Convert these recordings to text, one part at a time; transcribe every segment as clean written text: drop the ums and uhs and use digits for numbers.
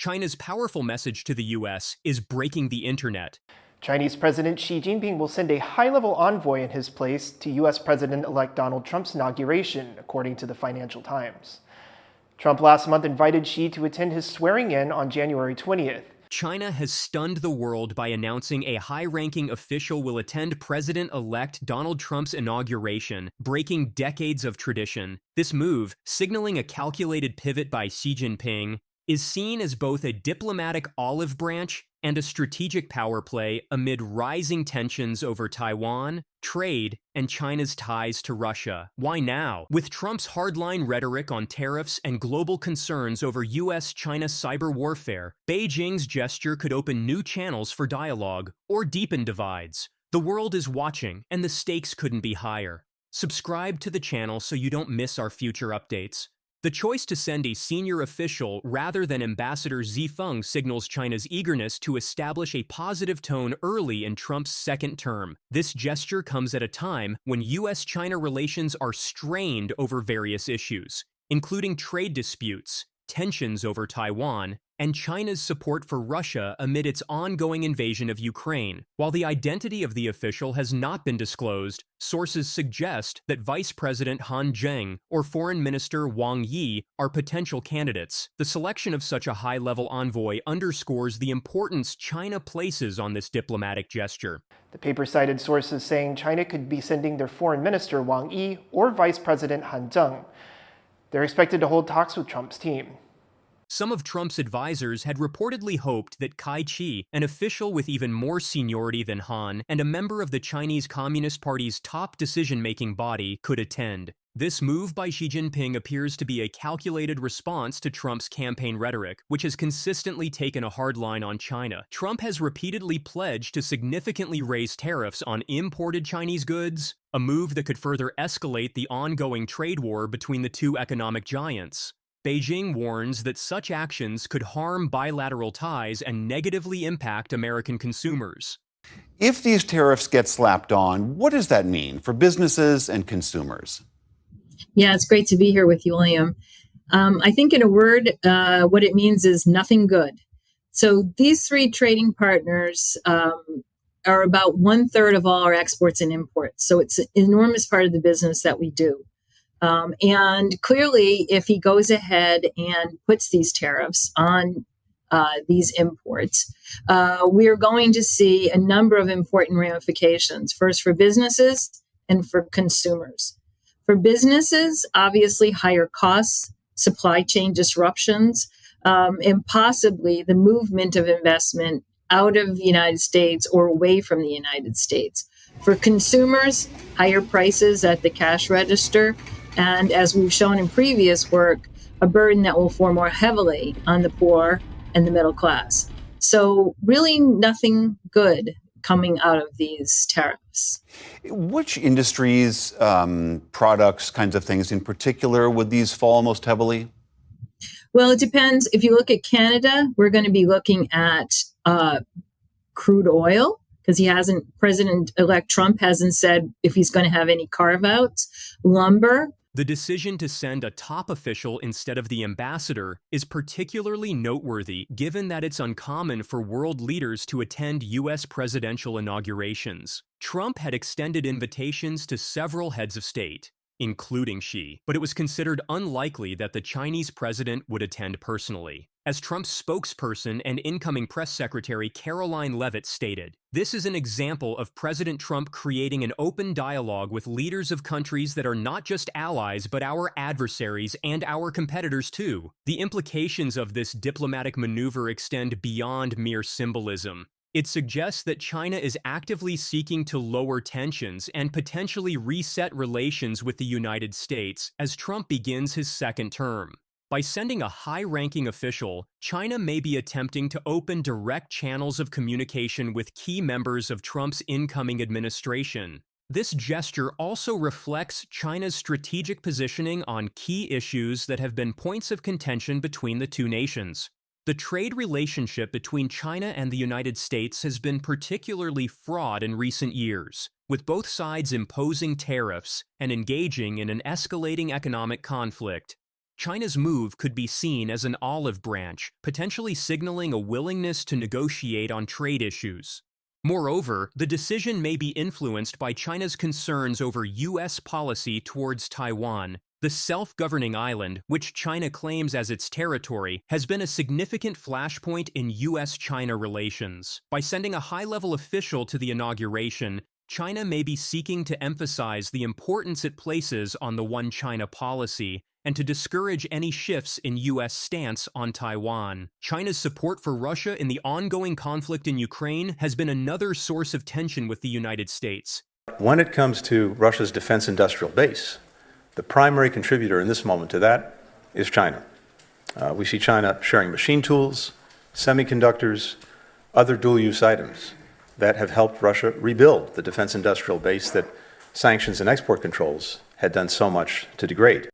China's powerful message to the U.S. is breaking the internet. Chinese President Xi Jinping will send a high-level envoy in his place to U.S. President-elect Donald Trump's inauguration, according to the Financial Times. Trump last month invited Xi to attend his swearing-in on January 20th. China has stunned the world by announcing a high-ranking official will attend President-elect Donald Trump's inauguration, breaking decades of tradition. This move, signaling a calculated pivot by Xi Jinping, is seen as both a diplomatic olive branch and a strategic power play amid rising tensions over Taiwan, trade, and China's ties to Russia. Why now? With Trump's hardline rhetoric on tariffs and global concerns over U.S. China cyber warfare, Beijing's gesture could open new channels for dialogue or deepen divides. The world is watching, and the stakes couldn't be higher. Subscribe to the channel so you don't miss our future updates. The choice to send a senior official rather than Ambassador Xi Feng signals China's eagerness to establish a positive tone early in Trump's second term. This gesture comes at a time when U.S.-China relations are strained over various issues, including trade disputes, tensions over Taiwan, and China's support for Russia amid its ongoing invasion of Ukraine. While the identity of the official has not been disclosed, sources suggest that Vice President Han Zheng or Foreign Minister Wang Yi are potential candidates. The selection of such a high-level envoy underscores the importance China places on this diplomatic gesture. The paper cited sources saying China could be sending their Foreign Minister Wang Yi or Vice President Han Zheng. They're expected to hold talks with Trump's team. Some of Trump's advisors had reportedly hoped that Kai Chi, an official with even more seniority than Han and a member of the Chinese Communist Party's top decision-making body, could attend. This move by Xi Jinping appears to be a calculated response to Trump's campaign rhetoric, which has consistently taken a hard line on China. Trump has repeatedly pledged to significantly raise tariffs on imported Chinese goods, a move that could further escalate the ongoing trade war between the two economic giants. Beijing warns that such actions could harm bilateral ties and negatively impact American consumers. If these tariffs get slapped on, what does that mean for businesses and consumers? Yeah, it's great to be here with you, William. I think in a word, what it means is nothing good. So these three trading partners are about 1/3 of all our exports and imports. So it's an enormous part of the business that we do. And clearly, if he goes ahead and puts these tariffs on these imports, we're going to see a number of important ramifications, first for businesses and for consumers. For businesses, obviously, higher costs, supply chain disruptions, and possibly the movement of investment out of the United States or away from the United States. For consumers, higher prices at the cash register, and as we've shown in previous work, a burden that will fall more heavily on the poor and the middle class. So really nothing good coming out of these tariffs. Which industries, products, kinds of things in particular would these fall most heavily? Well, it depends. If you look at Canada, we're going to be looking at crude oil, because President-elect Trump hasn't said if he's going to have any carve-outs, lumber. The decision to send a top official instead of the ambassador is particularly noteworthy given that it's uncommon for world leaders to attend U.S. presidential inaugurations. Trump had extended invitations to several heads of state, including Xi, but it was considered unlikely that the Chinese president would attend personally. As Trump's spokesperson and incoming press secretary Caroline Leavitt stated, this is an example of President Trump creating an open dialogue with leaders of countries that are not just allies but our adversaries and our competitors too. The implications of this diplomatic maneuver extend beyond mere symbolism. It suggests that China is actively seeking to lower tensions and potentially reset relations with the United States as Trump begins his second term. By sending a high-ranking official, China may be attempting to open direct channels of communication with key members of Trump's incoming administration. This gesture also reflects China's strategic positioning on key issues that have been points of contention between the two nations. The trade relationship between China and the United States has been particularly fraught in recent years, with both sides imposing tariffs and engaging in an escalating economic conflict. China's move could be seen as an olive branch, potentially signaling a willingness to negotiate on trade issues. Moreover, the decision may be influenced by China's concerns over U.S. policy towards Taiwan. The self-governing island, which China claims as its territory, has been a significant flashpoint in U.S. China relations. By sending a high-level official to the inauguration, China may be seeking to emphasize the importance it places on the One China policy and to discourage any shifts in U.S. stance on Taiwan. China's support for Russia in the ongoing conflict in Ukraine has been another source of tension with the United States. When it comes to Russia's defense industrial base, the primary contributor in this moment to that is China. We see China sharing machine tools, semiconductors, other dual-use items that have helped Russia rebuild the defense industrial base that sanctions and export controls had done so much to degrade.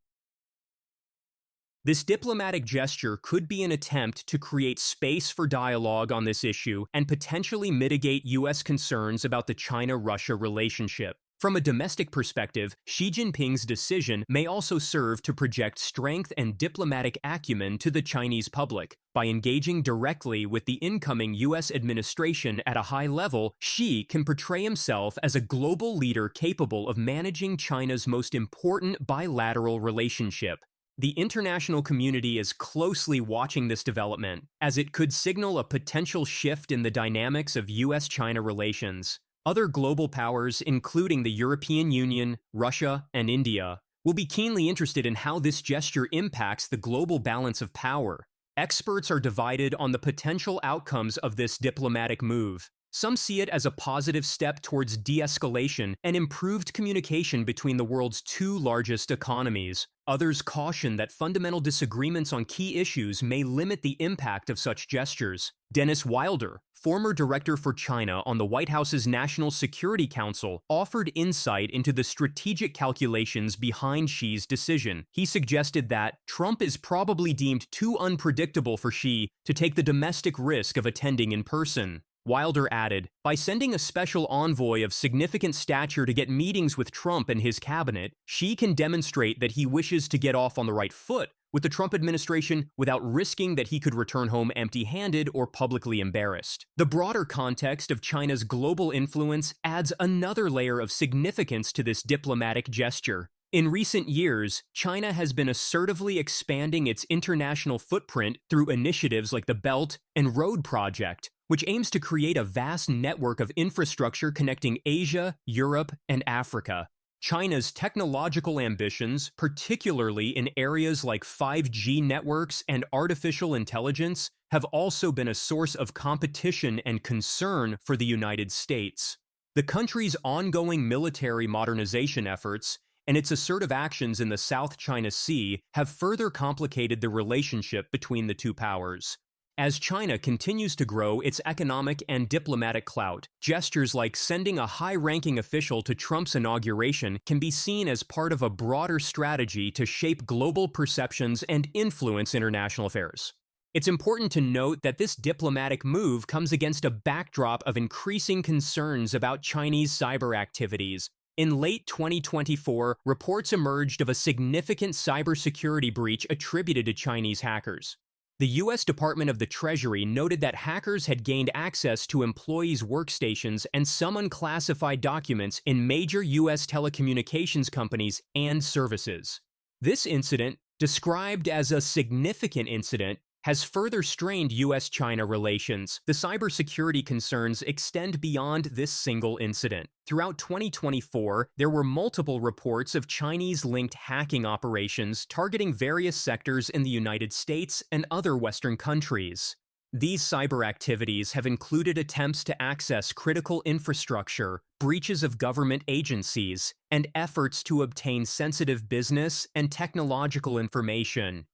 This diplomatic gesture could be an attempt to create space for dialogue on this issue and potentially mitigate U.S. concerns about the China-Russia relationship. From a domestic perspective, Xi Jinping's decision may also serve to project strength and diplomatic acumen to the Chinese public. By engaging directly with the incoming U.S. administration at a high level, Xi can portray himself as a global leader capable of managing China's most important bilateral relationship. The international community is closely watching this development, as it could signal a potential shift in the dynamics of U.S.-China relations. Other global powers, including the European Union, Russia, and India, will be keenly interested in how this gesture impacts the global balance of power. Experts are divided on the potential outcomes of this diplomatic move. Some see it as a positive step towards de-escalation and improved communication between the world's two largest economies. Others caution that fundamental disagreements on key issues may limit the impact of such gestures. Dennis Wilder, former director for China on the White House's National Security Council, offered insight into the strategic calculations behind Xi's decision. He suggested that Trump is probably deemed too unpredictable for Xi to take the domestic risk of attending in person. Wilder added, by sending a special envoy of significant stature to get meetings with Trump and his cabinet, Xi can demonstrate that he wishes to get off on the right foot with the Trump administration without risking that he could return home empty-handed or publicly embarrassed. The broader context of China's global influence adds another layer of significance to this diplomatic gesture. In recent years, China has been assertively expanding its international footprint through initiatives like the Belt and Road Project, which aims to create a vast network of infrastructure connecting Asia, Europe, and Africa. China's technological ambitions, particularly in areas like 5G networks and artificial intelligence, have also been a source of competition and concern for the United States. The country's ongoing military modernization efforts and its assertive actions in the South China Sea have further complicated the relationship between the two powers. As China continues to grow its economic and diplomatic clout, gestures like sending a high-ranking official to Trump's inauguration can be seen as part of a broader strategy to shape global perceptions and influence international affairs. It's important to note that this diplomatic move comes against a backdrop of increasing concerns about Chinese cyber activities. In late 2024, reports emerged of a significant cybersecurity breach attributed to Chinese hackers. The U.S. Department of the Treasury noted that hackers had gained access to employees' workstations and some unclassified documents in major U.S. telecommunications companies and services. This incident, described as a significant incident, has further strained U.S.-China relations. The cybersecurity concerns extend beyond this single incident. Throughout 2024, there were multiple reports of Chinese-linked hacking operations targeting various sectors in the United States and other Western countries. These cyber activities have included attempts to access critical infrastructure, breaches of government agencies, and efforts to obtain sensitive business and technological information.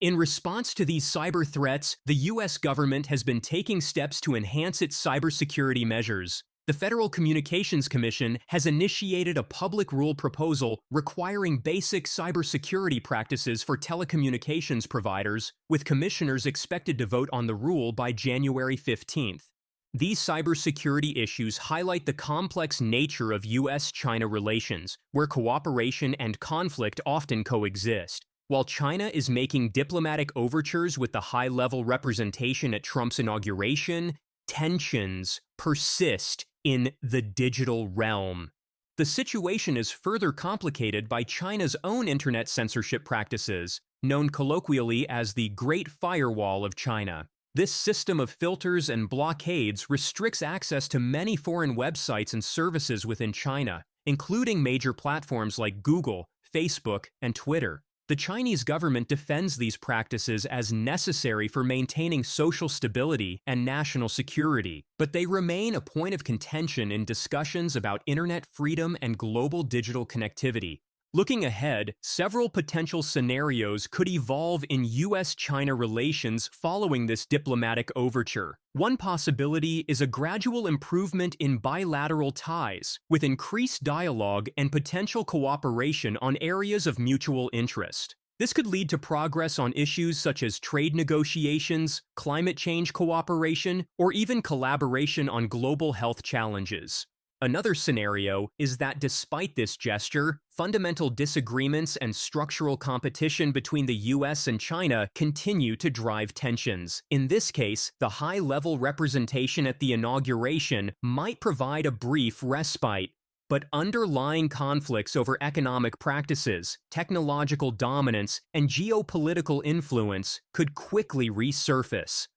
In response to these cyber threats, the U.S. government has been taking steps to enhance its cybersecurity measures. The Federal Communications Commission has initiated a public rule proposal requiring basic cybersecurity practices for telecommunications providers, with commissioners expected to vote on the rule by January 15th. These cybersecurity issues highlight the complex nature of U.S.-China relations, where cooperation and conflict often coexist. While China is making diplomatic overtures with the high-level representation at Trump's inauguration, tensions persist in the digital realm. The situation is further complicated by China's own internet censorship practices, known colloquially as the Great Firewall of China. This system of filters and blockades restricts access to many foreign websites and services within China, including major platforms like Google, Facebook, and Twitter. The Chinese government defends these practices as necessary for maintaining social stability and national security, but they remain a point of contention in discussions about internet freedom and global digital connectivity. Looking ahead, several potential scenarios could evolve in U.S. China relations following this diplomatic overture. One possibility is a gradual improvement in bilateral ties, with increased dialogue and potential cooperation on areas of mutual interest. This could lead to progress on issues such as trade negotiations, climate change cooperation, or even collaboration on global health challenges. Another scenario is that despite this gesture, fundamental disagreements and structural competition between the U.S. and China continue to drive tensions. In this case, the high-level representation at the inauguration might provide a brief respite, but underlying conflicts over economic practices, technological dominance, and geopolitical influence could quickly resurface.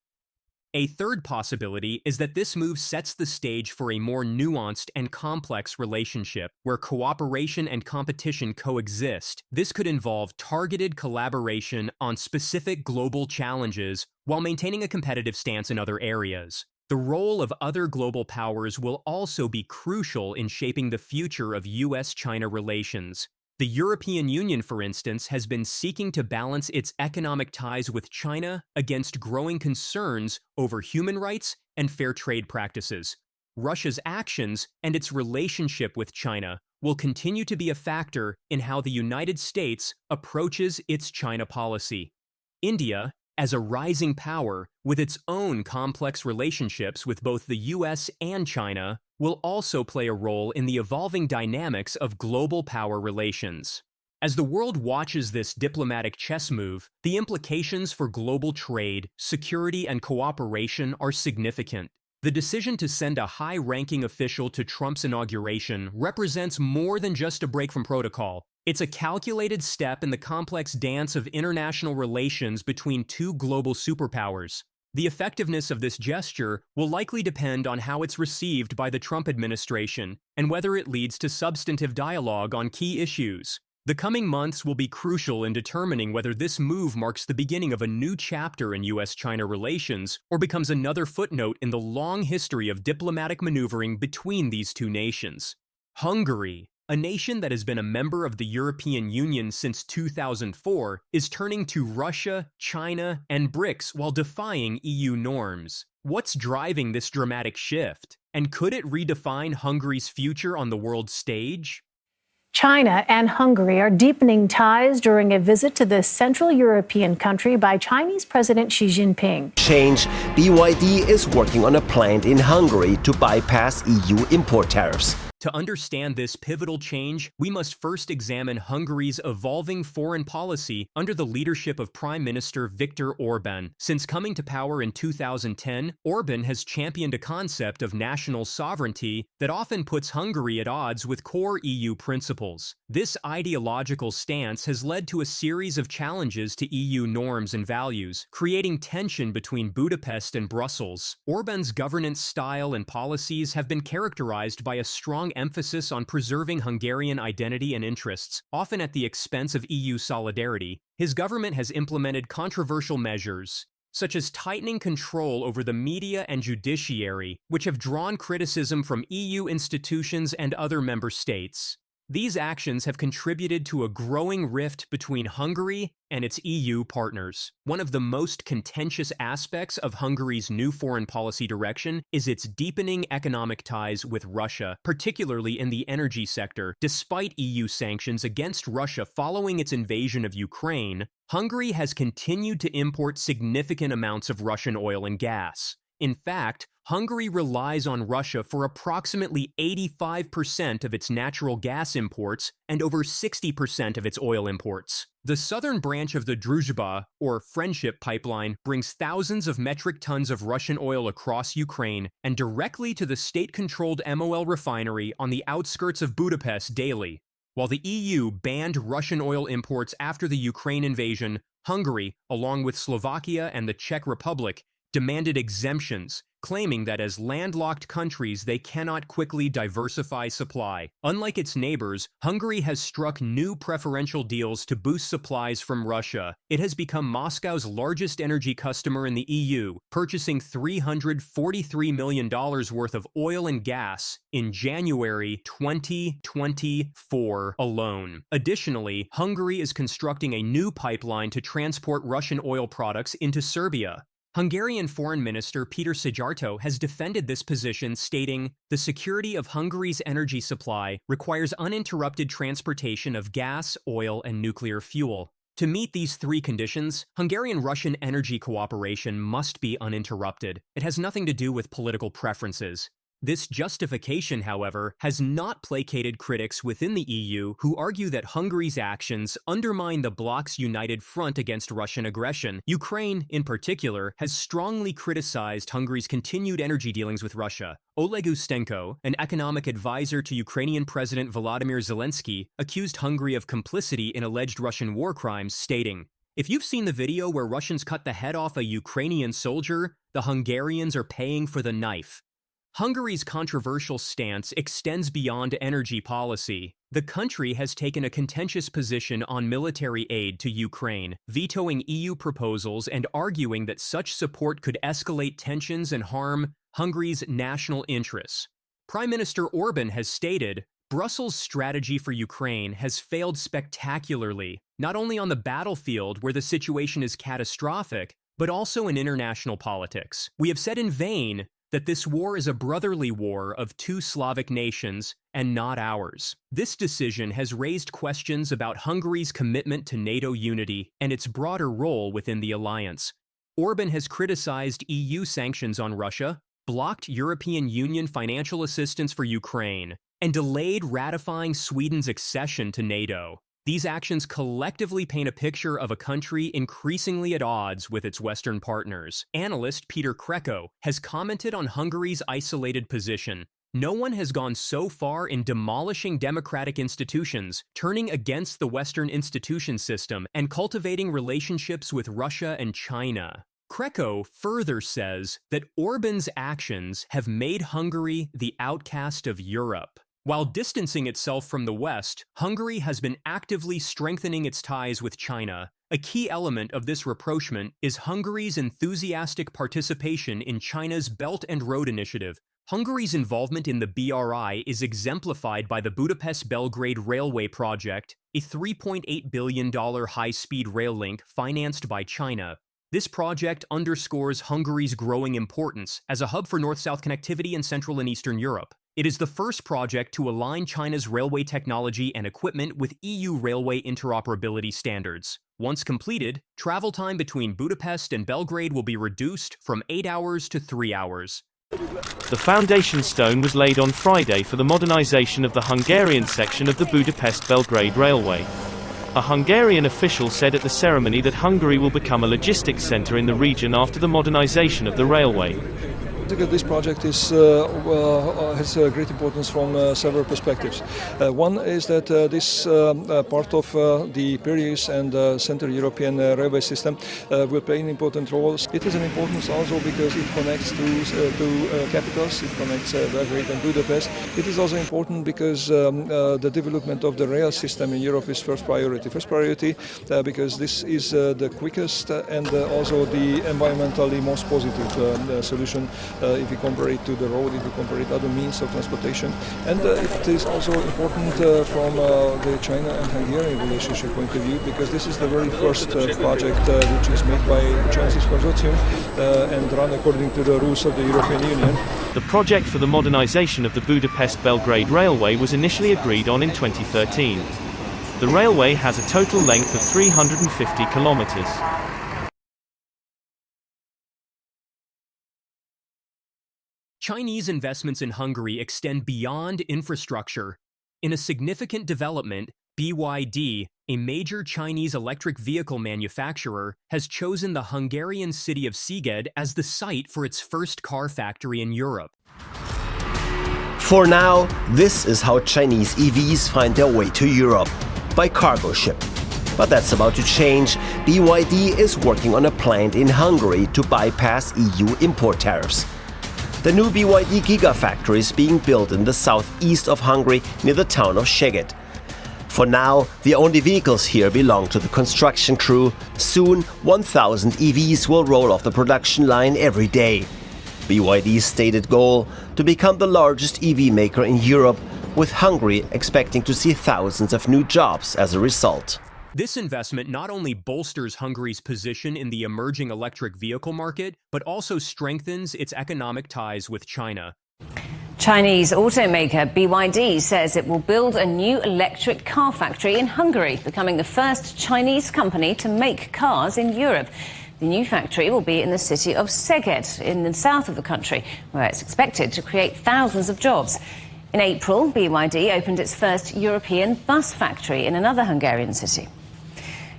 A third possibility is that this move sets the stage for a more nuanced and complex relationship, where cooperation and competition coexist. This could involve targeted collaboration on specific global challenges while maintaining a competitive stance in other areas. The role of other global powers will also be crucial in shaping the future of U.S.-China relations. The European Union, for instance, has been seeking to balance its economic ties with China against growing concerns over human rights and fair trade practices. Russia's actions and its relationship with China will continue to be a factor in how the United States approaches its China policy. India, as a rising power with its own complex relationships with both the U.S. and China, will also play a role in the evolving dynamics of global power relations. As the world watches this diplomatic chess move, the implications for global trade, security, and cooperation are significant. The decision to send a high-ranking official to Trump's inauguration represents more than just a break from protocol. It's a calculated step in the complex dance of international relations between two global superpowers. The effectiveness of this gesture will likely depend on how it's received by the Trump administration and whether it leads to substantive dialogue on key issues. The coming months will be crucial in determining whether this move marks the beginning of a new chapter in U.S.-China relations or becomes another footnote in the long history of diplomatic maneuvering between these two nations. Hungary, a nation that has been a member of the European Union since 2004, is turning to Russia, China, and BRICS while defying EU norms. What's driving this dramatic shift? And could it redefine Hungary's future on the world stage? China and Hungary are deepening ties during a visit to the Central European country by Chinese President Xi Jinping. Change. BYD is working on a plant in Hungary to bypass EU import tariffs. To understand this pivotal change, we must first examine Hungary's evolving foreign policy under the leadership of Prime Minister Viktor Orban. Since coming to power in 2010, Orban has championed a concept of national sovereignty that often puts Hungary at odds with core EU principles. This ideological stance has led to a series of challenges to EU norms and values, creating tension between Budapest and Brussels. Orban's governance style and policies have been characterized by a strong emphasis on preserving Hungarian identity and interests, often at the expense of EU solidarity. His government has implemented controversial measures, such as tightening control over the media and judiciary, which have drawn criticism from EU institutions and other member states. These actions have contributed to a growing rift between Hungary and its EU partners. One of the most contentious aspects of Hungary's new foreign policy direction is its deepening economic ties with Russia, particularly in the energy sector. Despite EU sanctions against Russia following its invasion of Ukraine, Hungary has continued to import significant amounts of Russian oil and gas. In fact, Hungary relies on Russia for approximately 85% of its natural gas imports and over 60% of its oil imports. The southern branch of the Druzhba, or Friendship Pipeline, brings thousands of metric tons of Russian oil across Ukraine and directly to the state-controlled MOL refinery on the outskirts of Budapest daily. While the EU banned Russian oil imports after the Ukraine invasion, Hungary, along with Slovakia and the Czech Republic, demanded exemptions, claiming that as landlocked countries they cannot quickly diversify supply. Unlike its neighbors, Hungary has struck new preferential deals to boost supplies from Russia. It has become Moscow's largest energy customer in the EU, purchasing $343 million worth of oil and gas in January 2024 alone. Additionally, Hungary is constructing a new pipeline to transport Russian oil products into Serbia. Hungarian Foreign Minister Peter Szijjártó has defended this position, stating, "The security of Hungary's energy supply requires uninterrupted transportation of gas, oil, and nuclear fuel. To meet these three conditions, Hungarian-Russian energy cooperation must be uninterrupted. It has nothing to do with political preferences." This justification, however, has not placated critics within the EU who argue that Hungary's actions undermine the bloc's united front against Russian aggression. Ukraine, in particular, has strongly criticized Hungary's continued energy dealings with Russia. Oleg Ustenko, an economic advisor to Ukrainian President Volodymyr Zelensky, accused Hungary of complicity in alleged Russian war crimes, stating, "If you've seen the video where Russians cut the head off a Ukrainian soldier, the Hungarians are paying for the knife." Hungary's controversial stance extends beyond energy policy. The country has taken a contentious position on military aid to Ukraine, vetoing EU proposals and arguing that such support could escalate tensions and harm Hungary's national interests. Prime Minister Orbán has stated, "Brussels' strategy for Ukraine has failed spectacularly, not only on the battlefield where the situation is catastrophic, but also in international politics. We have said in vain that this war is a brotherly war of two Slavic nations and not ours." This decision has raised questions about Hungary's commitment to NATO unity and its broader role within the alliance. Orbán has criticized EU sanctions on Russia, blocked European Union financial assistance for Ukraine, and delayed ratifying Sweden's accession to NATO. These actions collectively paint a picture of a country increasingly at odds with its Western partners. Analyst Peter Kreko has commented on Hungary's isolated position. "No one has gone so far in demolishing democratic institutions, turning against the Western institution system, and cultivating relationships with Russia and China." Kreko further says that Orbán's actions have made Hungary the outcast of Europe. While distancing itself from the West, Hungary has been actively strengthening its ties with China. A key element of this rapprochement is Hungary's enthusiastic participation in China's Belt and Road Initiative. Hungary's involvement in the BRI is exemplified by the Budapest-Belgrade Railway project, a $3.8 billion high-speed rail link financed by China. This project underscores Hungary's growing importance as a hub for north-south connectivity in Central and Eastern Europe. It is the first project to align China's railway technology and equipment with EU railway interoperability standards. Once completed, travel time between Budapest and Belgrade will be reduced from 8 hours to 3 hours. The foundation stone was laid on Friday for the modernization of the Hungarian section of the Budapest-Belgrade Railway. A Hungarian official said at the ceremony that Hungary will become a logistics center in the region after the modernization of the railway. This project has great importance from several perspectives. One is that this part of the Piraeus and Central European railway system will play an important role. It has an importance also because it connects to capitals, it connects Belgrade and Budapest. It is also important because the development of the rail system in Europe is first priority. First priority because this is the quickest and also the environmentally most positive solution. If you compare it to the road, if you compare it to other means of transportation. And it is also important from the China and Hungarian relationship point of view, because this is the very first project which is made by Chinese consortium and run according to the rules of the European Union. The project for the modernization of the Budapest-Belgrade Railway was initially agreed on in 2013. The railway has a total length of 350 kilometers. Chinese investments in Hungary extend beyond infrastructure. In a significant development, BYD, a major Chinese electric vehicle manufacturer, has chosen the Hungarian city of Szeged as the site for its first car factory in Europe. For now, this is how Chinese EVs find their way to Europe, by cargo ship. But that's about to change. BYD is working on a plant in Hungary to bypass EU import tariffs. The new BYD Gigafactory is being built in the southeast of Hungary near the town of Szeged. For now, the only vehicles here belong to the construction crew. Soon, 1,000 EVs will roll off the production line every day. BYD's stated goal: to become the largest EV maker in Europe, with Hungary expecting to see thousands of new jobs as a result. This investment not only bolsters Hungary's position in the emerging electric vehicle market, but also strengthens its economic ties with China. Chinese automaker BYD says it will build a new electric car factory in Hungary, becoming the first Chinese company to make cars in Europe. The new factory will be in the city of Szeged, in the south of the country, where it's expected to create thousands of jobs. In April, BYD opened its first European bus factory in another Hungarian city.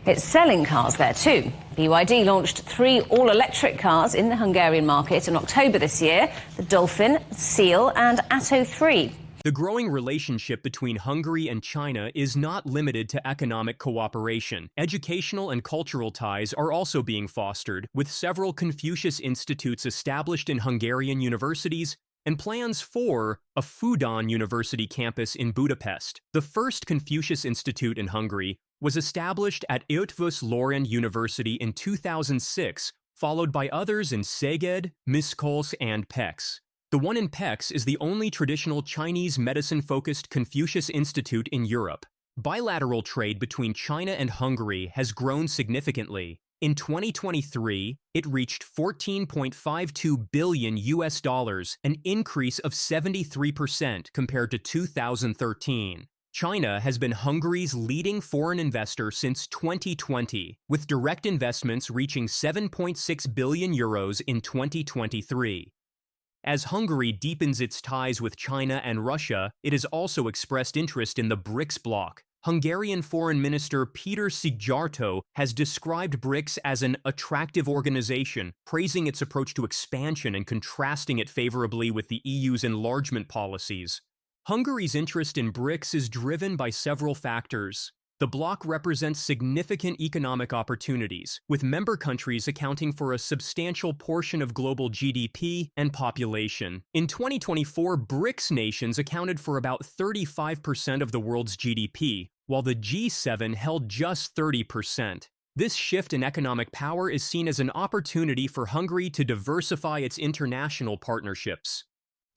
It's selling cars there too. BYD launched 3 all-electric cars in the Hungarian market in October this year: the Dolphin, Seal and Atto 3. The growing relationship between Hungary and China is not limited to economic cooperation. Educational and cultural ties are also being fostered, with several Confucius Institutes established in Hungarian universities and plans for a Fudan University campus in Budapest. The first Confucius Institute in Hungary was established at Eötvös Loránd University in 2006, followed by others in Szeged, Miskolc, and Pécs. The one in Pécs is the only traditional Chinese medicine-focused Confucius Institute in Europe. Bilateral trade between China and Hungary has grown significantly. In 2023, it reached $14.52 billion, an increase of 73% compared to 2013. China has been Hungary's leading foreign investor since 2020, with direct investments reaching 7.6 billion euros in 2023. As Hungary deepens its ties with China and Russia, it has also expressed interest in the BRICS bloc. Hungarian Foreign Minister Péter Szijjártó has described BRICS as an attractive organization, praising its approach to expansion and contrasting it favorably with the EU's enlargement policies. Hungary's interest in BRICS is driven by several factors. The bloc represents significant economic opportunities, with member countries accounting for a substantial portion of global GDP and population. In 2024, BRICS nations accounted for about 35% of the world's GDP, while the G7 held just 30%. This shift in economic power is seen as an opportunity for Hungary to diversify its international partnerships.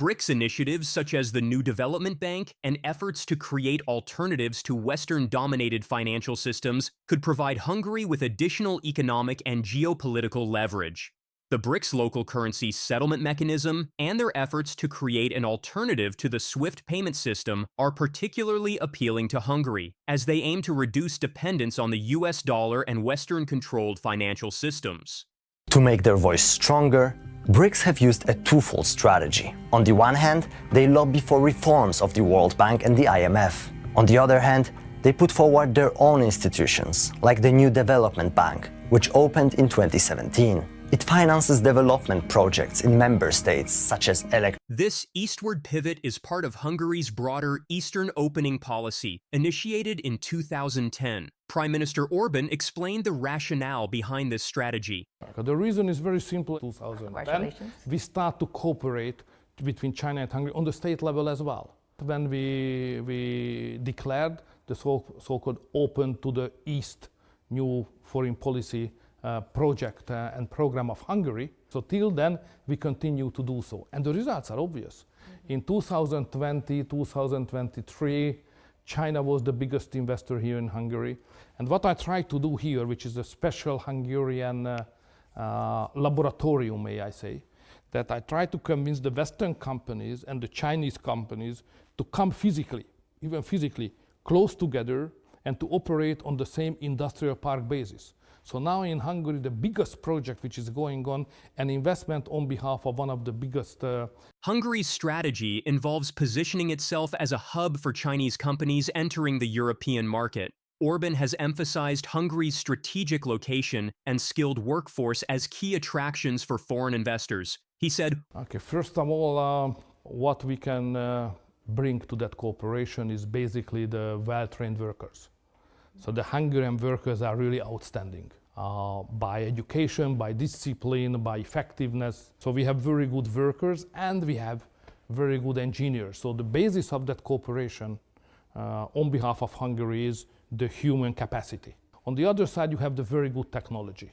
BRICS initiatives such as the New Development Bank and efforts to create alternatives to Western-dominated financial systems could provide Hungary with additional economic and geopolitical leverage. The BRICS local currency settlement mechanism and their efforts to create an alternative to the SWIFT payment system are particularly appealing to Hungary, as they aim to reduce dependence on the US dollar and Western-controlled financial systems. To make their voice stronger, BRICS have used a twofold strategy. On the one hand, they lobby for reforms of the World Bank and the IMF. On the other hand, they put forward their own institutions, like the New Development Bank, which opened in 2017. It finances development projects in member states, such as This eastward pivot is part of Hungary's broader Eastern opening policy, initiated in 2010. Prime Minister Orbán explained the rationale behind this strategy. The reason is very simple. In 2010, we start to cooperate between China and Hungary on the state level as well. When we declared the so-called open to the East new foreign policy project and program of Hungary. So till then, we continue to do so. And the results are obvious. In 2020, 2023, China was the biggest investor here in Hungary. And what I try to do here, which is a special Hungarian laboratorium, may I say, that I try to convince the Western companies and the Chinese companies to come physically, even physically, close together and to operate on the same industrial park basis. So now in Hungary, the biggest project which is going on, an investment on behalf of one of the biggest... Hungary's strategy involves positioning itself as a hub for Chinese companies entering the European market. Orban has emphasized Hungary's strategic location and skilled workforce as key attractions for foreign investors. He said, Okay, first of all, what we can bring to that cooperation is basically the well-trained workers. So the Hungarian workers are really outstanding by education, by discipline, by effectiveness. So we have very good workers and we have very good engineers. So the basis of that cooperation on behalf of Hungary is the human capacity. On the other side, you have the very good technology.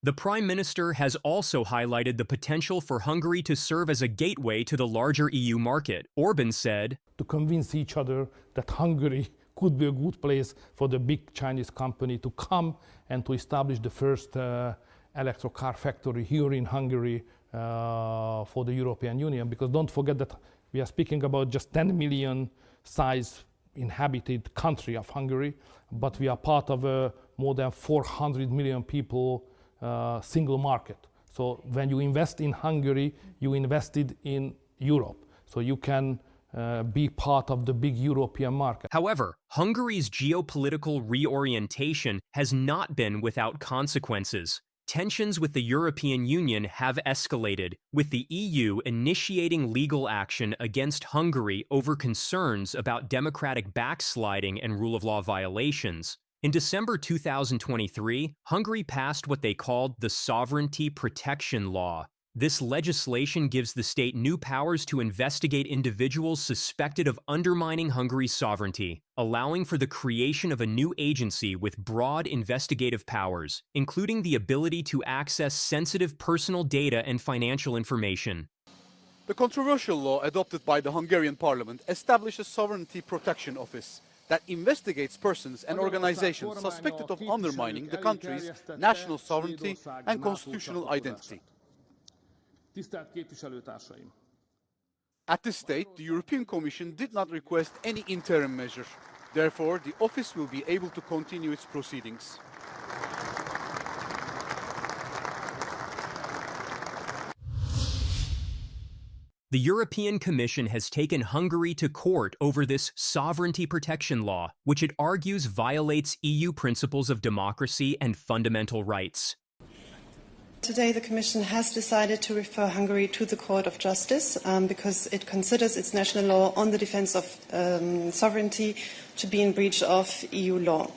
The Prime Minister has also highlighted the potential for Hungary to serve as a gateway to the larger EU market. Orban said, to convince each other that Hungary could be a good place for the big Chinese company to come and to establish the first electric car factory here in Hungary for the European Union. Because don't forget that we are speaking about just 10 million size inhabited country of Hungary, but we are part of a more than 400 million people single market. So when you invest in Hungary, you invested in Europe. So you can be part of the big European market. However, Hungary's geopolitical reorientation has not been without consequences. Tensions with the European Union have escalated, with the EU initiating legal action against Hungary over concerns about democratic backsliding and rule of law violations. In December 2023, Hungary passed what they called the Sovereignty Protection Law. This legislation gives the state new powers to investigate individuals suspected of undermining Hungary's sovereignty, allowing for the creation of a new agency with broad investigative powers, including the ability to access sensitive personal data and financial information. The controversial law adopted by the Hungarian parliament establishes a Sovereignty Protection Office that investigates persons and organizations suspected of undermining the country's national sovereignty and constitutional identity. At this stage, the European Commission did not request any interim measure. Therefore, the office will be able to continue its proceedings. The European Commission has taken Hungary to court over this sovereignty protection law, which it argues violates EU principles of democracy and fundamental rights. Today, the Commission has decided to refer Hungary to the Court of Justice because it considers its national law on the defence of sovereignty to be in breach of EU law.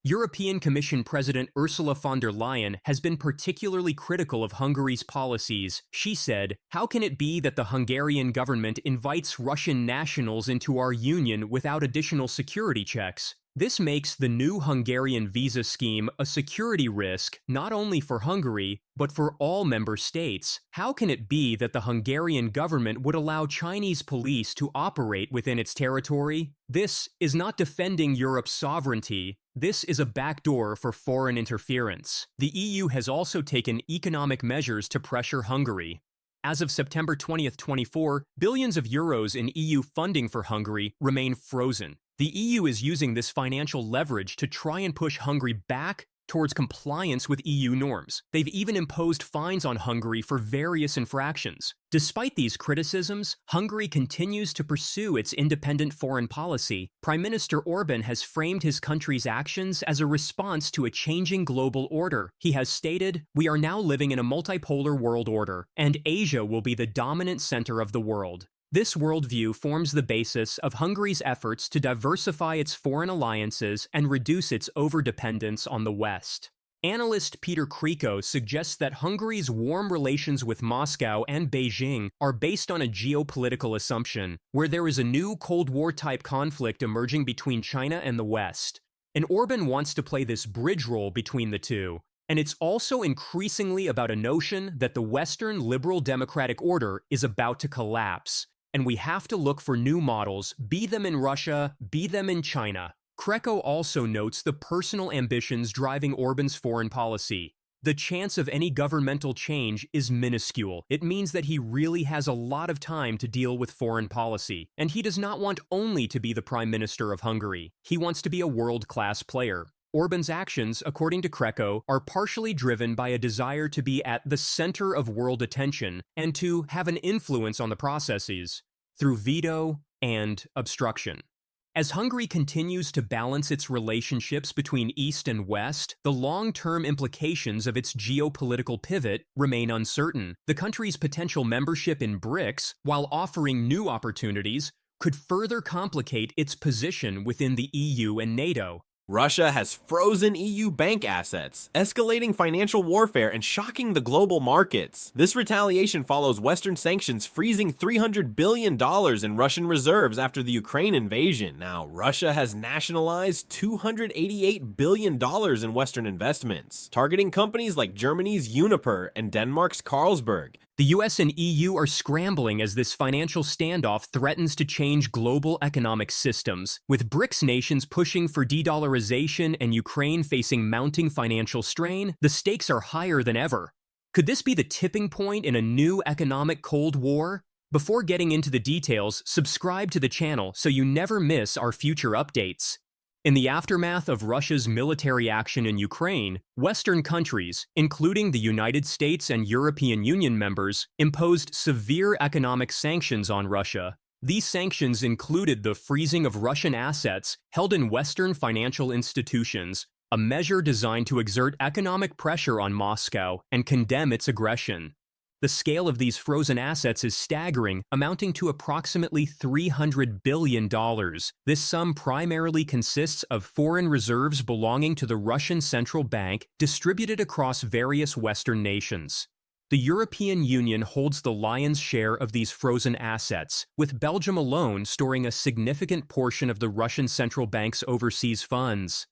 European Commission President Ursula von der Leyen has been particularly critical of Hungary's policies. She said, "How can it be that the Hungarian government invites Russian nationals into our union without additional security checks? This makes the new Hungarian visa scheme a security risk not only for Hungary, but for all member states. How can it be that the Hungarian government would allow Chinese police to operate within its territory? This is not defending Europe's sovereignty. This is a backdoor for foreign interference." The EU has also taken economic measures to pressure Hungary. As of September 20th, 2024, billions of euros in EU funding for Hungary remain frozen. The EU is using this financial leverage to try and push Hungary back towards compliance with EU norms. They've even imposed fines on Hungary for various infractions. Despite these criticisms, Hungary continues to pursue its independent foreign policy. Prime Minister Orban has framed his country's actions as a response to a changing global order. He has stated, "We are now living in a multipolar world order, and Asia will be the dominant center of the world." This worldview forms the basis of Hungary's efforts to diversify its foreign alliances and reduce its overdependence on the West. Analyst Peter Kriko suggests that Hungary's warm relations with Moscow and Beijing are based on a geopolitical assumption, where there is a new Cold War-type conflict emerging between China and the West. And Orban wants to play this bridge role between the two. And it's also increasingly about a notion that the Western liberal democratic order is about to collapse. And we have to look for new models, be them in Russia, be them in China. Kreko also notes the personal ambitions driving Orban's foreign policy. The chance of any governmental change is minuscule. It means that he really has a lot of time to deal with foreign policy, and he does not want only to be the Prime Minister of Hungary. He wants to be a world-class player. Orban's actions, according to Kreko, are partially driven by a desire to be at the center of world attention and to have an influence on the processes through veto and obstruction. As Hungary continues to balance its relationships between East and West, the long-term implications of its geopolitical pivot remain uncertain. The country's potential membership in BRICS, while offering new opportunities, could further complicate its position within the EU and NATO. Russia has frozen EU bank assets, escalating financial warfare and shocking the global markets. This retaliation follows Western sanctions freezing $300 billion in Russian reserves after the Ukraine invasion. Now, Russia has nationalized $288 billion in Western investments, targeting companies like Germany's Uniper and Denmark's Carlsberg. The US and EU are scrambling as this financial standoff threatens to change global economic systems, with BRICS nations pushing for de-dollarization and Ukraine facing mounting financial strain. The stakes are higher than ever. Could this be the tipping point in a new economic Cold War? Before getting into the details, subscribe to the channel so you never miss our future updates. In the aftermath of Russia's military action in Ukraine, Western countries, including the United States and European Union members, imposed severe economic sanctions on Russia. These sanctions included the freezing of Russian assets held in Western financial institutions, a measure designed to exert economic pressure on Moscow and condemn its aggression. The scale of these frozen assets is staggering, amounting to approximately $300 billion. This sum primarily consists of foreign reserves belonging to the Russian central bank distributed across various Western nations. The European Union holds the lion's share of these frozen assets, with Belgium alone storing a significant portion of the Russian central bank's overseas funds.